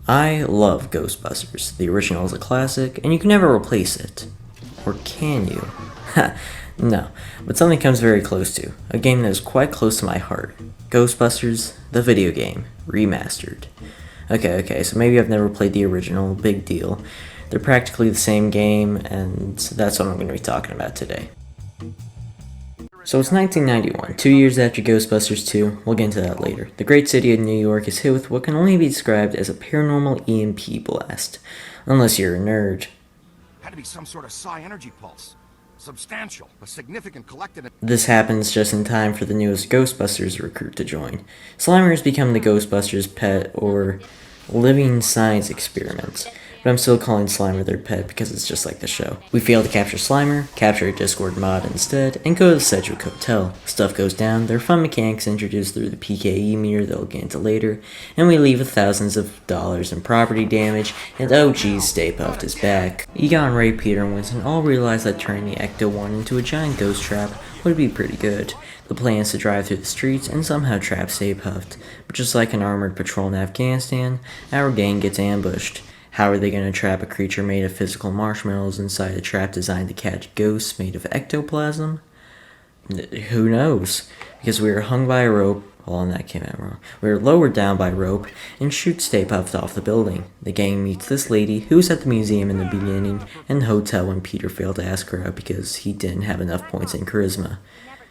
I love Ghostbusters. The original is a classic, and you can never replace it. Or can you? Ha, no, but something comes very close to. A game that is quite close to my heart. Ghostbusters, the video game, remastered. Okay, so maybe I've never played the original, big deal. They're practically the same game, and that's what I'm going to be talking about today. So it's 1991, 2 years after Ghostbusters 2, we'll get into that later. The great city of New York is hit with what can only be described as a paranormal EMP blast. Unless you're a nerd. Had to be some sort of psi energy pulse. Substantial, a significant collected... This happens just in time for the newest Ghostbusters recruit to join. Slimer has become the Ghostbusters' pet, or living science experiment. But I'm still calling Slimer their pet because it's just like the show. We fail to capture Slimer, capture a Discord mod instead, and go to the Sedgwick Hotel. Stuff goes down, there are fun mechanics introduced through the PKE meter that we'll get into later, and we leave with thousands of dollars in property damage, and oh geez, Stay Puft is back. Egon, Ray, Peter, and Winston all realize that turning the Ecto-1 into a giant ghost trap would be pretty good. The plan is to drive through the streets and somehow trap Stay Puft, but just like an armored patrol in Afghanistan, our gang gets ambushed. How are they going to trap a creature made of physical marshmallows inside a trap designed to catch ghosts made of ectoplasm? Who knows? Because we were hung by a rope, hold on, that came out wrong. We were lowered down by rope and shoot Stay Puft off the building. The gang meets this lady who was at the museum in the beginning and the hotel when Peter failed to ask her out because he didn't have enough points in charisma.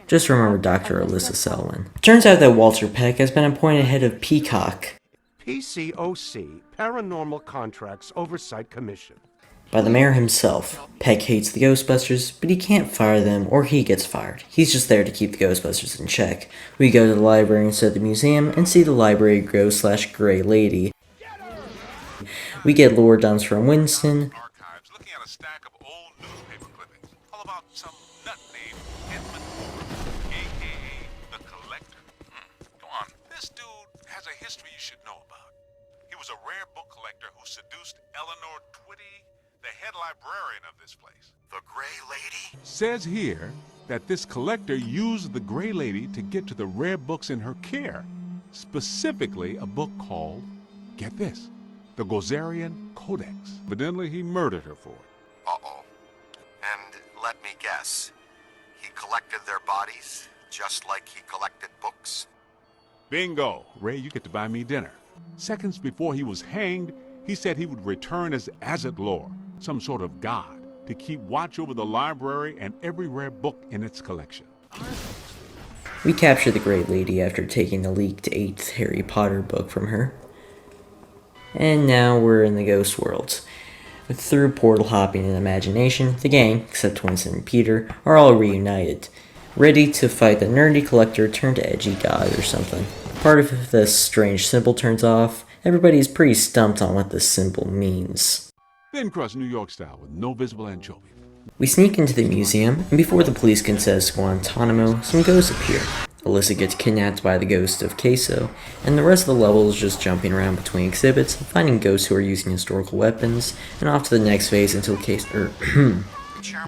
Just remember Dr. Alyssa Selwyn. Turns out that Walter Peck has been appointed head of Peacock. PCOC, Paranormal Contracts Oversight Commission. By the mayor himself. Peck hates the Ghostbusters, but he can't fire them or he gets fired. He's just there to keep the Ghostbusters in check. We go to the library instead of the museum and see the library ghost/Grey Lady. We get lore dumps from Winston. Archives looking at a stack of old newspaper clippings, all about some nut named Edmund aka the Collector. Go on, this dude has a history you should know about. He was a rare book collector who seduced Eleanor Twitty, the head librarian of this place. The Gray Lady? Says here that this collector used the Gray Lady to get to the rare books in her care. Specifically, a book called, get this, the Gozerian Codex. Evidently, he murdered her for it. Uh-oh. And let me guess. He collected their bodies, just like he collected books? Bingo! Ray, you get to buy me dinner. Seconds before he was hanged, he said he would return as Azathlor, some sort of god, to keep watch over the library and every rare book in its collection. We capture the Great Lady after taking the leaked 8th Harry Potter book from her. And now we're in the ghost world. Through portal hopping and imagination, the gang, except Winston and Peter, are all reunited, ready to fight the nerdy collector turned edgy god or something. Part of this strange symbol turns off. Everybody is pretty stumped on what this symbol means. Then cross New York style with no visible anchovy. We sneak into the museum, and before the police can set us to Guantanamo, some ghosts appear. Alyssa gets kidnapped by the ghost of Queso, and the rest of the level is just jumping around between exhibits, finding ghosts who are using historical weapons, and off to the next phase until the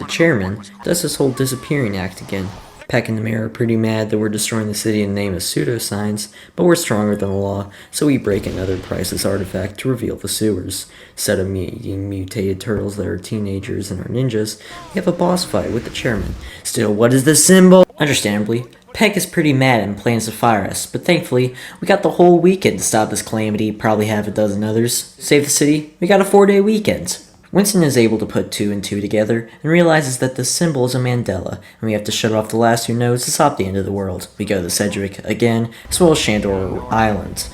chairman does this whole disappearing act again. Peck and the mayor are pretty mad that we're destroying the city in the name of pseudoscience, but we're stronger than the law, so we break another priceless artifact to reveal the sewers. Instead of meeting mutated turtles that are teenagers and are ninjas, we have a boss fight with the chairman. Still, what is the symbol? Understandably, Peck is pretty mad and plans to fire us, but thankfully, we got the whole weekend to stop this calamity, probably half a dozen others. Save the city, we got a 4-day weekend. Winston is able to put 2 and 2 together and realizes that the symbol is a Mandela, and we have to shut off the last 2 nodes to stop the end of the world. We go to Sedgwick again, as well as Shandor Island.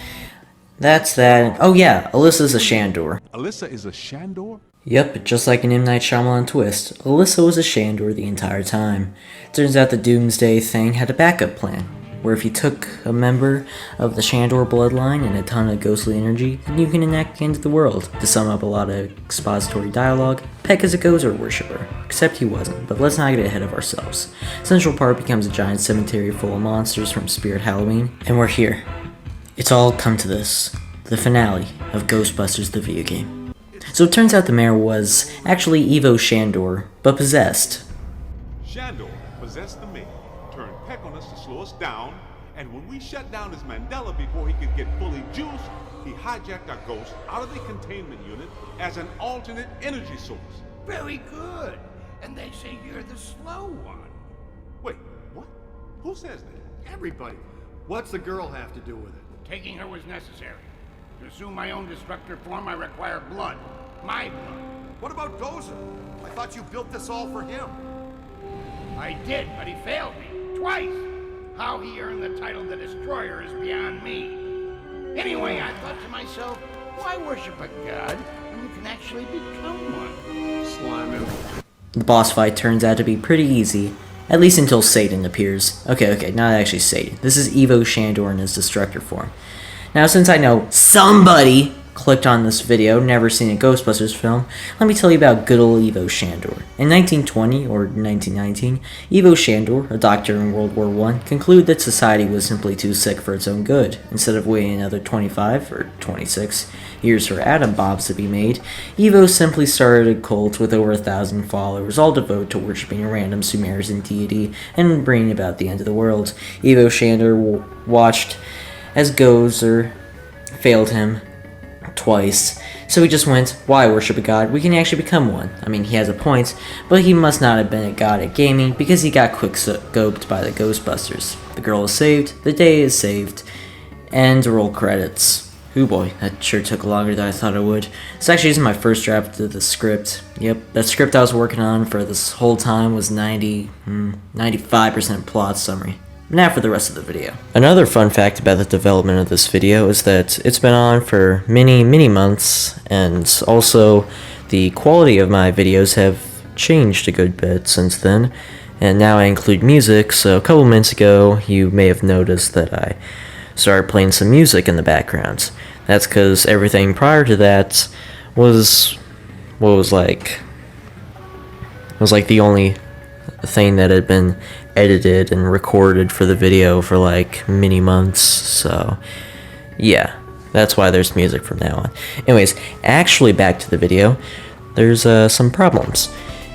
That's that. Oh yeah, Alyssa's a Shandor. Alyssa is a Shandor? Yep, just like an M. Night Shyamalan twist, Alyssa was a Shandor the entire time. Turns out the Doomsday thing had a backup plan, where if you took a member of the Shandor bloodline and a ton of ghostly energy, then you can enact the end of the world. To sum up a lot of expository dialogue, Peck is a Gozer worshipper, except he wasn't, but let's not get ahead of ourselves. Central Park becomes a giant cemetery full of monsters from Spirit Halloween, and we're here. It's all come to this, the finale of Ghostbusters the video game. So it turns out the mayor was actually Evo Shandor, but possessed. Shandor possessed the mayor, turned Peck on us to slow us down, And when we shut down his Mandela before he could get fully juiced, he hijacked our ghost out of the containment unit as an alternate energy source. Very good. And they say you're the slow one. Wait, what? Who says that? Everybody. What's the girl have to do with it? Taking her was necessary. To assume my own destructor form, I require blood. My blood. What about Gozer? I thought you built this all for him. I did, but he failed me. Twice. How he earned the title The Destroyer is beyond me. Anyway, I thought to myself, why worship a god when you can actually become one? Slime. The boss fight turns out to be pretty easy, at least until Satan appears. Okay, not actually Satan. This is Evo Shandor in his Destructor form. Now, since I know somebody clicked on this video, never seen a Ghostbusters film, let me tell you about good old Evo Shandor. In 1920, or 1919, Evo Shandor, a doctor in World War I, concluded that society was simply too sick for its own good. Instead of waiting another 25 or 26 years for atom bombs to be made, Evo simply started a cult with over 1,000 followers, all devoted to worshipping a random Sumerian deity and bringing about the end of the world. Evo Shandor watched as Gozer failed him twice, so he just went, why worship a god? We can actually become one. I mean, he has a point, but he must not have been a god at gaming because he got quick-scoped by the Ghostbusters. The girl is saved, the day is saved, and roll credits. Ooh boy, that sure took longer than I thought it would. It's actually using my first draft of the script. Yep, that script I was working on for this whole time was 95% plot summary. Now for the rest of the video. Another fun fact about the development of this video is that it's been on for many months, and also the quality of my videos have changed a good bit since then, and now I include music, so a couple minutes ago you may have noticed that I started playing some music in the background. That's because everything prior to that was like the only thing that had been edited and recorded for the video for like many months, so yeah, that's why there's music from now on. Anyways, actually back to the video, there's some problems.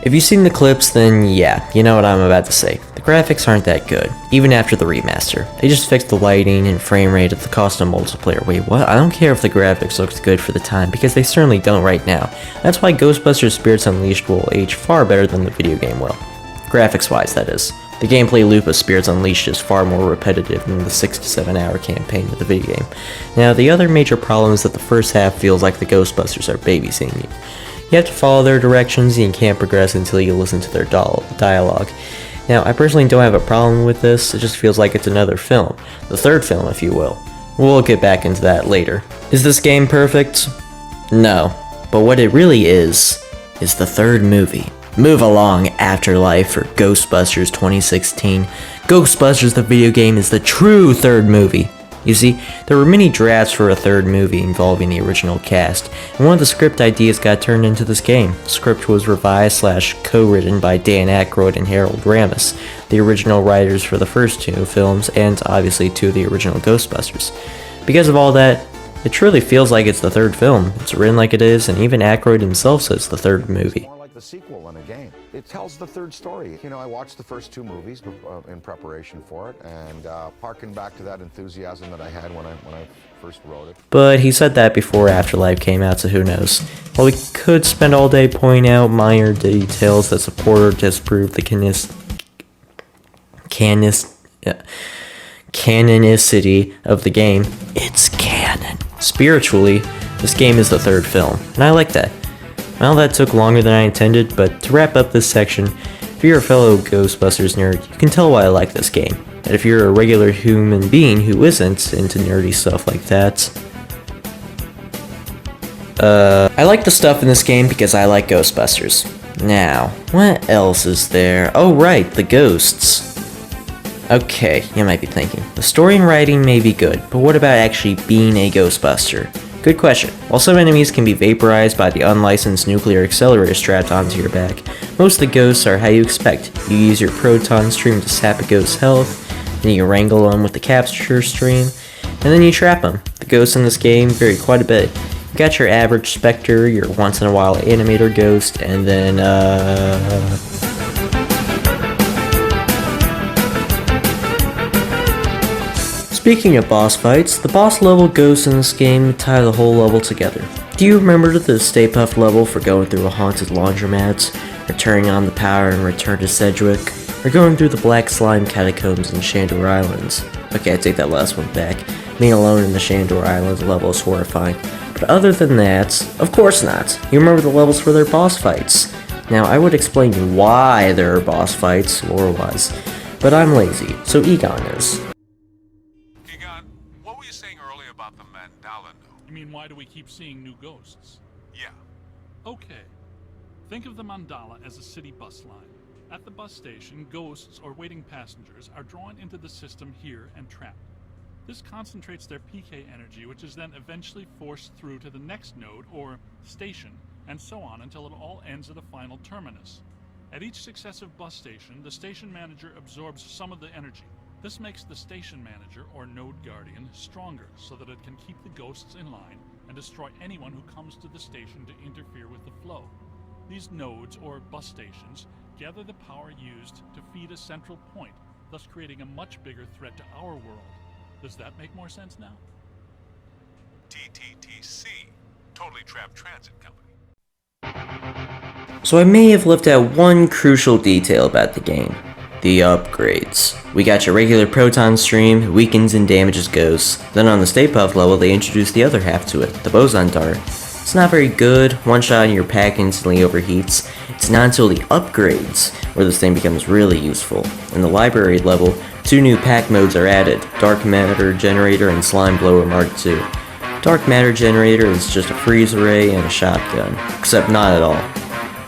If you've seen the clips, then yeah, you know what I'm about to say. The graphics aren't that good, even after the remaster. They just fixed the lighting and frame rate at the cost of multiplayer. Wait, what? I don't care if the graphics looked good for the time, because they certainly don't right now. That's why Ghostbusters Spirits Unleashed will age far better than the video game will. Graphics-wise, that is. The gameplay loop of Spirits Unleashed is far more repetitive than the 6 to 7 hour campaign of the video game. Now, the other major problem is that the first half feels like the Ghostbusters are babysitting you. You have to follow their directions and you can't progress until you listen to their dialogue. Now, I personally don't have a problem with this, it just feels like it's another film. The third film, if you will. We'll get back into that later. Is this game perfect? No. But what it really is the third movie. Move along, Afterlife for Ghostbusters 2016. Ghostbusters the video game is the true third movie. You see, there were many drafts for a third movie involving the original cast, and one of the script ideas got turned into this game. The script was revised / co-written by Dan Aykroyd and Harold Ramis, the original writers for the first two films, and obviously two of the original Ghostbusters. Because of all that, it truly feels like it's the third film. It's written like it is, and even Aykroyd himself says the third movie. The sequel in a game. It tells the third story. You know, I watched the first two movies in preparation for it, and harken back to that enthusiasm that I had when I first wrote it. But he said that before Afterlife came out, so who knows. While we could spend all day pointing out minor details that support or disprove the canonicity of the game, it's canon. Spiritually, this game is the third film, and I like that. Well, that took longer than I intended, but to wrap up this section, if you're a fellow Ghostbusters nerd, you can tell why I like this game. And if you're a regular human being who isn't into nerdy stuff like that, I like the stuff in this game because I like Ghostbusters. Now, what else is there? Oh right, the ghosts. Okay, you might be thinking, the story and writing may be good, but what about actually being a Ghostbuster? Good question. While some enemies can be vaporized by the unlicensed nuclear accelerator strapped onto your back, most of the ghosts are how you expect. You use your proton stream to sap a ghost's health, then you wrangle them with the capture stream, and then you trap them. The ghosts in this game vary quite a bit. You got your average specter, your once in a while animator ghost, and then Speaking of boss fights, the boss level ghosts in this game tie the whole level together. Do you remember the Stay Puft level for going through a haunted laundromat, or turning on the power and return to Sedgwick, or going through the black slime catacombs in Shandor Islands? Okay, I take that last one back. Being alone in the Shandor Islands level is horrifying. But other than that, of course not. You remember the levels for their boss fights. Now, I would explain why there are boss fights, lore-wise, but I'm lazy, so Egon is. Egon, what were you saying earlier about the mandala node? You mean, why do we keep seeing new ghosts? Yeah. Okay. Think of the mandala as a city bus line. At the bus station, ghosts or waiting passengers are drawn into the system here and trapped. This concentrates their PK energy, which is then eventually forced through to the next node or station, and so on until it all ends at a final terminus. At each successive bus station, the station manager absorbs some of the energy. This makes the station manager, or node guardian, stronger so that it can keep the ghosts in line and destroy anyone who comes to the station to interfere with the flow. These nodes, or bus stations, gather the power used to feed a central point, thus creating a much bigger threat to our world. Does that make more sense now? TTTC, Totally Trapped Transit Company. So I may have left out one crucial detail about the game. The upgrades. We got your regular proton stream, weakens and damages ghosts. Then on the Stay Puft level they introduced the other half to it, the boson dart. It's not very good, one shot and your pack instantly overheats. It's not until the upgrades where this thing becomes really useful. In the library level, 2 new pack modes are added, Dark Matter Generator and Slime Blower Mark II. Dark Matter Generator is just a freeze array and a shotgun, except not at all.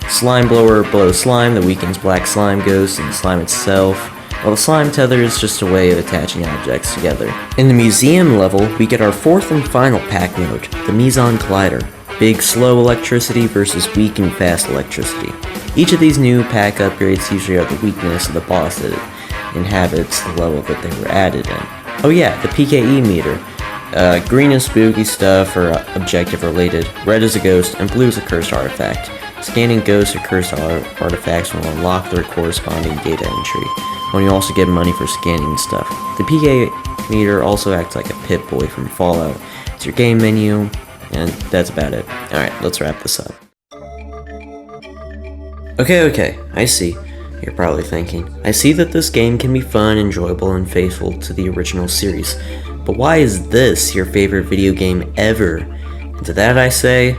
Slime Blower blows slime that weakens black slime ghosts and slime itself, while the slime tether is just a way of attaching objects together. In the museum level, we get our 4th and final pack mode, the Meson Collider. Big slow electricity versus weak and fast electricity. Each of these new pack upgrades usually are the weakness of the boss that inhabits the level that they were added in. Oh yeah, the PKE meter. Green is spooky stuff or objective related, red is a ghost, and blue is a cursed artifact. Scanning ghosts or cursed artifacts will unlock their corresponding data entry, when you also get money for scanning stuff. The PK meter also acts like a Pip-Boy from Fallout. It's your game menu, and that's about it. Alright, let's wrap this up. Okay, I see. You're probably thinking, I see that this game can be fun, enjoyable, and faithful to the original series, but why is this your favorite video game ever? And to that I say,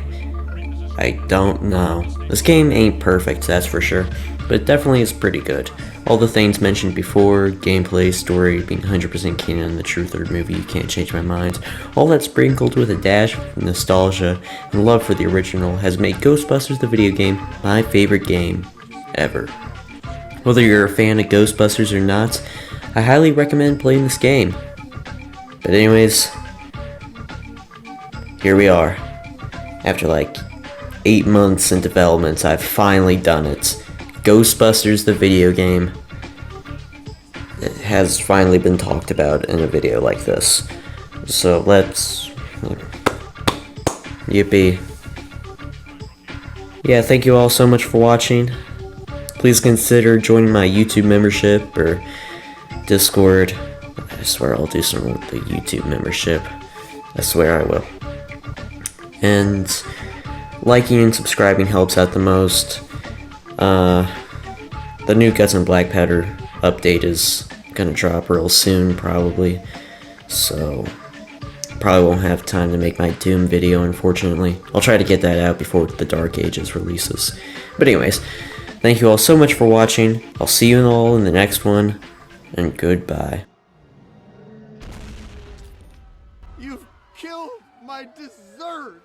I don't know. This game ain't perfect, that's for sure, but it definitely is pretty good. All the things mentioned before, gameplay, story, being 100% Canon, the true third movie, you can't change my mind, all that sprinkled with a dash of nostalgia and love for the original has made Ghostbusters the video game my favorite game ever. Whether you're a fan of Ghostbusters or not, I highly recommend playing this game. But anyways, here we are. After like 8 months in development, I've finally done it. Ghostbusters the video game. It has finally been talked about in a video like this. So let's... Yippee. Yeah, thank you all so much for watching. Please consider joining my YouTube membership or Discord. I swear I'll do some with the YouTube membership. I swear I will. And liking and subscribing helps out the most. The new Guts and Black Powder update is gonna drop real soon, probably. So, probably won't have time to make my Doom video, unfortunately. I'll try to get that out before the Dark Ages releases. But anyways, thank you all so much for watching. I'll see you all in the next one, and goodbye. You've killed my dessert!